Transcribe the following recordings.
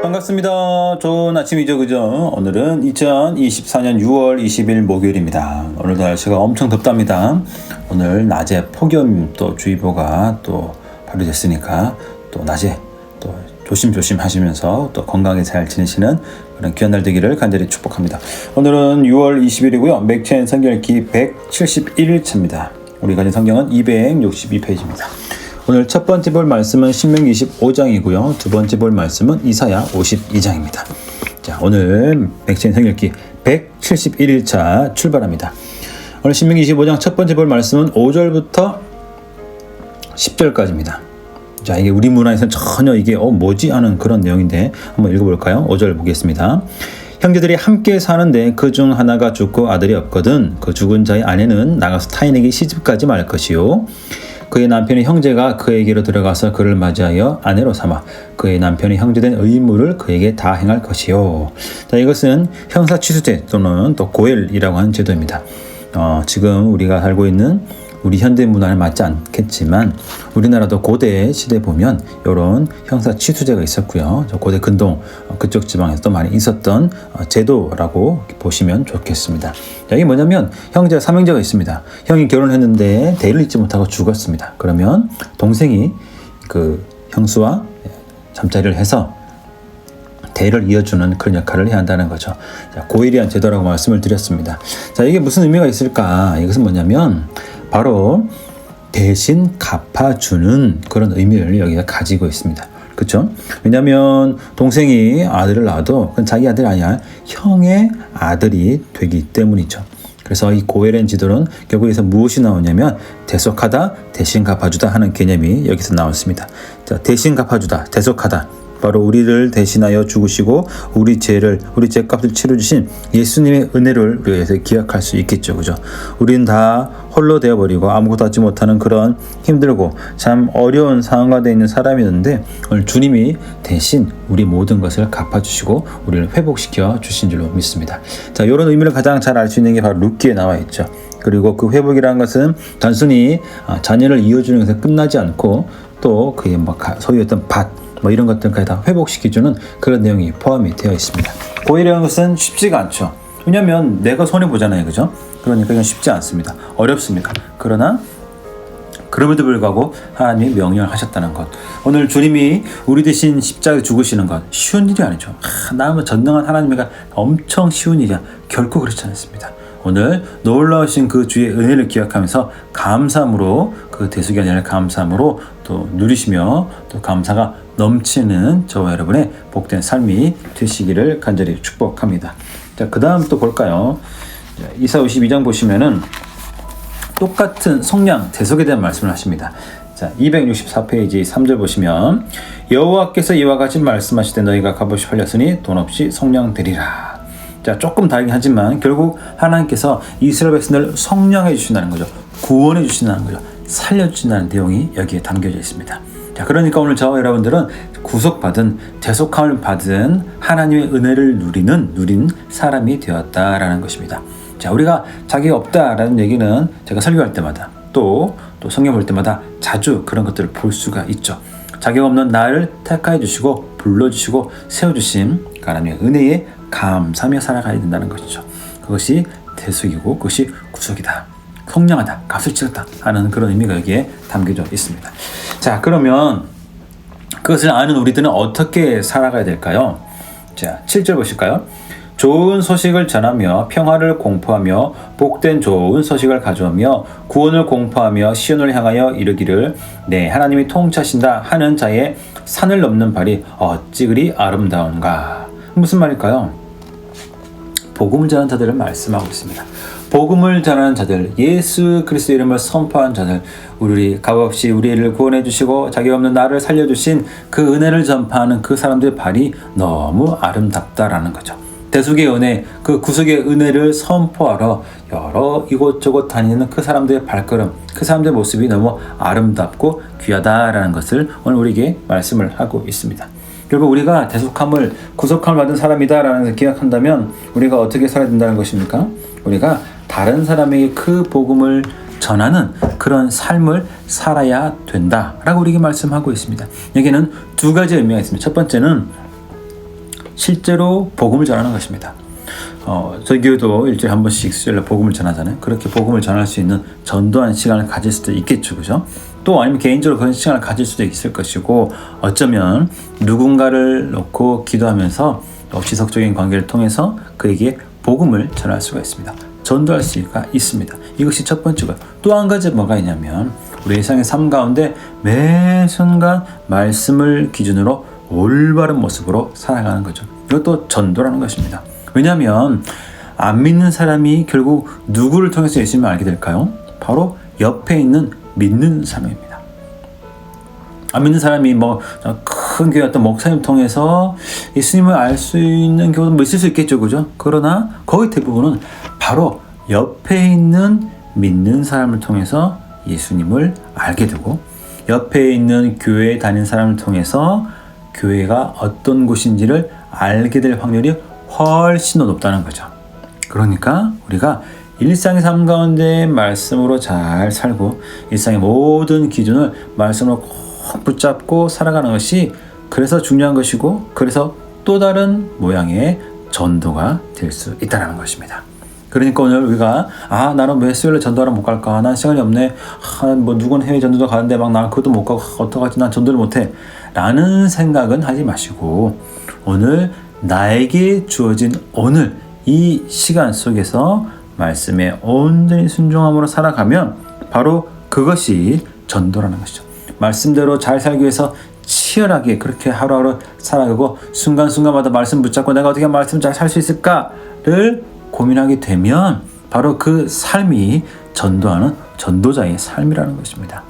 반갑습니다. 좋은 아침이죠, 그죠? 오늘은 2024년 6월 20일 목요일입니다. 오늘도 날씨가 엄청 덥답니다. 오늘 낮에 폭염 또 주의보가 또 발효됐으니까 또 낮에 또 조심조심 하시면서 또 건강하게 잘 지내시는 그런 귀한 날 되기를 간절히 축복합니다. 오늘은 6월 20일이고요. 맥체인 성경읽기 171일차입니다. 우리 가진 성경은 262페이지입니다. 오늘 첫 번째 볼 말씀은 신명기 25장이고요. 두 번째 볼 말씀은 이사야 52장입니다. 자, 오늘 맥체인 성경읽기 171일차 출발합니다. 오늘 신명기 25장 첫 번째 볼 말씀은 5절부터 10절까지입니다. 자, 이게 우리 문화에서는 전혀 이게 뭐지 하는 그런 내용인데 한번 읽어볼까요? 5절 보겠습니다. 형제들이 함께 사는데 그 중 하나가 죽고 아들이 없거든 그 죽은 자의 아내는 나가서 타인에게 시집가지 말 것이요 그의 남편의 형제가 그에게로 들어가서 그를 맞이하여 아내로 삼아 그의 남편의 형제된 의무를 그에게 다 행할 것이요. 자, 이것은 형사 취수제 또는 또 고엘이라고 하는 제도입니다. 지금 우리가 살고 있는 우리 현대 문화는 맞지 않겠지만 우리나라도 고대 시대 보면 이런 형사 취수제가 있었고요. 고대 근동 그쪽 지방에서도 많이 있었던 제도라고 보시면 좋겠습니다. 이게 뭐냐면 형제 삼형제가 있습니다. 형이 결혼했는데 대를 잇지 못하고 죽었습니다. 그러면 동생이 그 형수와 잠자리를 해서 대를 이어주는 그런 역할을 해야 한다는 거죠. 자, 고일이한 제도라고 말씀을 드렸습니다. 자, 이게 무슨 의미가 있을까? 이것은 뭐냐면 바로 대신 갚아주는 그런 의미를 여기가 가지고 있습니다. 그렇죠? 왜냐하면 동생이 아들을 낳아도 그건 자기 아들이 아니야 형의 아들이 되기 때문이죠. 그래서 이 고엘의 지도는 결국에서 무엇이 나오냐면 대속하다, 대신 갚아주다 하는 개념이 여기서 나왔습니다. 자, 대신 갚아주다, 대속하다. 바로 우리를 대신하여 죽으시고 우리 죄값을 치러주신 예수님의 은혜를 우리에서 기억할 수 있겠죠. 그죠? 우리는 다 홀로 되어버리고 아무것도 하지 못하는 그런 힘들고 참 어려운 상황 가운데 있는 사람이었는데 오늘 주님이 대신 우리 모든 것을 갚아주시고 우리를 회복시켜 주신 줄로 믿습니다. 자, 이런 의미를 가장 잘 알 수 있는 게 바로 룻기에 나와 있죠. 그리고 그 회복이라는 것은 단순히 자녀를 이어주는 것에 끝나지 않고 또 그의 소유 어떤 밭 이런 것들까지 다 회복시켜주는 그런 내용이 포함이 되어 있습니다. 고일이라는 것은 쉽지가 않죠. 왜냐하면 내가 손해보잖아요. 그죠? 그러니까 이건 쉽지 않습니다. 어렵습니다. 그러나 그럼에도 불구하고 하나님이 명령을 하셨다는 것. 오늘 주님이 우리 대신 십자가에 죽으시는 것 쉬운 일이 아니죠. 나는 전능한 하나님이가 엄청 쉬운 일이야. 결코 그렇지 않습니다. 오늘 놀라우신 그 주의 은혜를 기억하면서 감사함으로 그 대속의 은혜를 감사함으로 또 누리시며 또 감사가 넘치는 저와 여러분의 복된 삶이 되시기를 간절히 축복합니다. 자, 그 다음 또 볼까요? 이사 52장 보시면은 똑같은 속량 대속에 대한 말씀을 하십니다. 자, 264페이지 3절 보시면 여호와께서 이와 같이 말씀하시되 너희가 값없이 팔렸으니 돈 없이 속량되리라. 자, 조금 다르긴 하지만 결국 하나님께서 이스라엘 백성들을 속량해 주신다는 거죠. 구원해 주신다는 거죠. 살려 주신다는 내용이 여기에 담겨져 있습니다. 자, 그러니까 오늘 저와 여러분들은 구속받은 대속함을 받은 하나님의 은혜를 누린 사람이 되었다라는 것입니다. 자, 우리가 자기가 없다라는 얘기는 제가 설교할 때마다 또 성경 볼 때마다 자주 그런 것들을 볼 수가 있죠. 자격 없는 나를 택하여 주시고 불러주시고 세워주신 하나님의 은혜에 감사하며 살아가야 된다는 것이죠. 그것이 대속이고 그것이 구속이다. 속량하다, 값을 치렀다 하는 그런 의미가 여기에 담겨져 있습니다. 자, 그러면 그것을 아는 우리들은 어떻게 살아가야 될까요? 자, 7절 보실까요? 좋은 소식을 전하며 평화를 공포하며 복된 좋은 소식을 가져오며 구원을 공포하며 시온을 향하여 이르기를 네, 하나님이 통치하신다 하는 자의 산을 넘는 발이 어찌 그리 아름다운가. 무슨 말일까요? 복음을 전하는 자들을 말씀하고 있습니다. 복음을 전하는 자들, 예수 그리스도 이름을 선포한 자들, 우리 값없이 우리를 구원해 주시고 자격 없는 나를 살려주신 그 은혜를 전파하는 그 사람들의 발이 너무 아름답다라는 거죠. 대속의 은혜, 그 구속의 은혜를 선포하러 여러 이곳저곳 다니는 그 사람들의 발걸음, 그 사람들의 모습이 너무 아름답고 귀하다라는 것을 오늘 우리에게 말씀을 하고 있습니다. 결국 우리가 대속함을, 구속함을 받은 사람이다라는 것을 기억한다면 우리가 어떻게 살아야 된다는 것입니까? 우리가 다른 사람에게 그 복음을 전하는 그런 삶을 살아야 된다라고 우리에게 말씀하고 있습니다. 여기는 두 가지 의미가 있습니다. 첫 번째는 실제로 복음을 전하는 것입니다. 저희 교회도 일주일에 한 번씩 수요일에 복음을 전하잖아요. 그렇게 복음을 전할 수 있는 전도하는 시간을 가질 수도 있겠죠, 그죠? 또 아니면 개인적으로 그런 시간을 가질 수도 있을 것이고, 어쩌면 누군가를 놓고 기도하면서 지속적인 관계를 통해서 그에게 복음을 전할 수가 있습니다. 전도할 수가 있습니다. 이것이 첫 번째고, 또 한 가지 뭐가 있냐면 우리 일상의 삶 가운데 매 순간 말씀을 기준으로 올바른 모습으로 살아가는 거죠. 이것도 전도라는 것입니다. 왜냐하면 안 믿는 사람이 결국 누구를 통해서 예수님을 알게 될까요? 바로 옆에 있는 믿는 사람입니다. 안 믿는 사람이 큰 교회 어떤 목사님 통해서 예수님을 알 수 있는 경우도 있을 수 있겠죠, 그죠? 그러나 거의 대부분은 바로 옆에 있는 믿는 사람을 통해서 예수님을 알게 되고, 옆에 있는 교회에 다니는 사람을 통해서 교회가 어떤 곳인지를 알게 될 확률이 훨씬 더 높다는 거죠. 그러니까 우리가 일상의 삶 가운데 말씀으로 잘 살고 일상의 모든 기준을 말씀으로 꼭 붙잡고 살아가는 것이 그래서 중요한 것이고, 그래서 또 다른 모양의 전도가 될 수 있다는 것입니다. 그러니까 오늘 우리가 나는 왜 수요일에 전도하러 못 갈까? 난 시간이 없네. 누군 해외 전도도 가는데 나는 그것도 못 가고 어떡하지? 난 전도를 못해. 라는 생각은 하지 마시고, 오늘 나에게 주어진 오늘 이 시간 속에서 말씀에 온전히 순종함으로 살아가면 바로 그것이 전도라는 것이죠. 말씀대로 잘 살기 위해서 치열하게 그렇게 하루하루 살아가고 순간순간마다 말씀 붙잡고 내가 어떻게 말씀 잘 살 수 있을까를 고민하게 되면 바로 그 삶이 전도하는 전도자의 삶이라는 것입니다.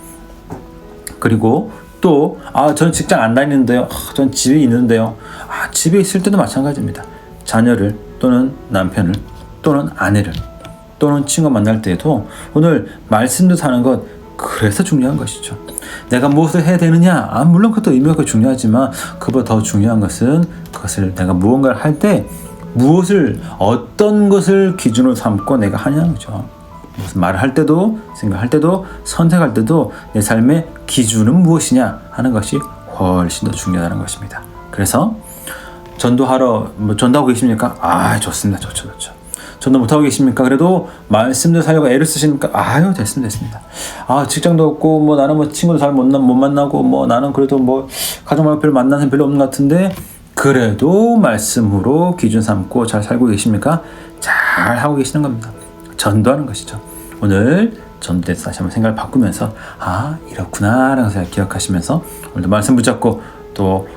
그리고 또 저는 직장 안 다니는데요. 저는 집에 있는데요. 집에 있을 때도 마찬가지입니다. 자녀를 또는 남편을 또는 아내를 또는 친구 만날 때에도 오늘 말씀도 사는 것, 그래서 중요한 것이죠. 내가 무엇을 해야 되느냐? 물론 그것도 의미가 중요하지만 그보다 더 중요한 것은 그것을 내가 무언가를 할 때 어떤 것을 기준으로 삼고 내가 하냐는 거죠. 무슨 말을 할 때도, 생각할 때도, 선택할 때도 내 삶의 기준은 무엇이냐 하는 것이 훨씬 더 중요하다는 것입니다. 그래서 전도하고 계십니까? 좋습니다. 좋죠. 전도 못하고 계십니까? 그래도 말씀도 살려고 애를 쓰십니까? 됐습니다. 직장도 없고, 나는 친구도 잘 못 만나고, 나는 그래도 가족 말고 별로 만나는 사람 별로 없는 것 같은데, 그래도 말씀으로 기준 삼고 잘 살고 계십니까? 잘 하고 계시는 겁니다. 전도하는 것이죠. 오늘 전도에서 다시 한번 생각을 바꾸면서 이렇구나 라는 것을 기억하시면서 오늘도 말씀 붙잡고 또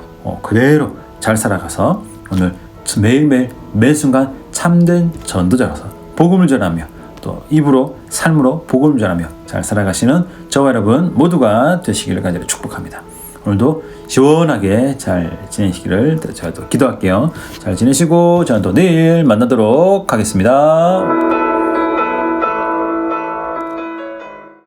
그대로 잘 살아가서 오늘 매일매일 매 순간 참된 전도자로서 복음을 전하며 또 입으로 삶으로 복음을 전하며 잘 살아가시는 저와 여러분 모두가 되시기를 간절히 축복합니다. 오늘도 시원하게 잘 지내시기를 제가 또 기도할게요. 잘 지내시고 저는 또 내일 만나도록 하겠습니다.